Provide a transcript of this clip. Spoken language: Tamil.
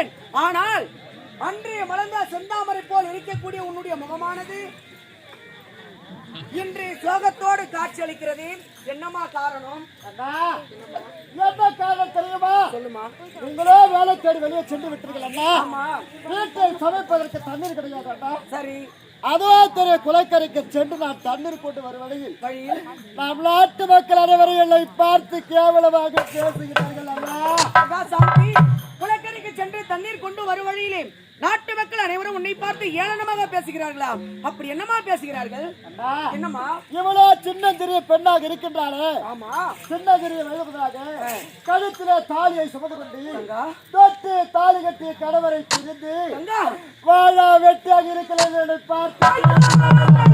இருந்தேன். ஆனால் அன்றைய மலர்ந்த செந்தாமரை போல் இருக்கக்கூடிய உன்னுடைய முகமானது இன்று சோகத்தோடு காட்சி அளிக்கிறது. என்னமா காரணம்? என்ன காரணம் தெரியுமா? சொல்லுமா. நீங்களோ வேலை தேடி வெளியே சென்று விட்டீர்கள். ஆமா. வீட்டில் சமைப்பதற்கு தண்ணீர் கிடையாது. சரி. அதோ தெரிய குளக்கரைக்கு சென்று நான் தண்ணீர் கொண்டு வரும் வழியில் நம் நாட்டு மக்கள் அனைவரும் என்னை பார்த்து கேவலமாக பேசுகிறார்கள். சாமி, குளக்கரைக்கு சென்று தண்ணீர் கொண்டு வரும் வழியிலே நாட்டு மக்கள் அனைவரும் உன்னை பார்த்து ஏளனமாக பேசுகிறார்களா? அப்படி என்னமா பேசுகிறார்கள்? என்னமா? இவ்வளோ சின்ன சிறிய பெண்ணாக இருக்கின்றாளே, ஆமா, சின்ன சிறிய வயதாக கழுத்திலே தாலியை சுமந்து கொண்டு தொட்டு தாலி கட்டிய கணவரை பிரிந்து வாழா வெட்டியாக இருக்கிறது பார்த்து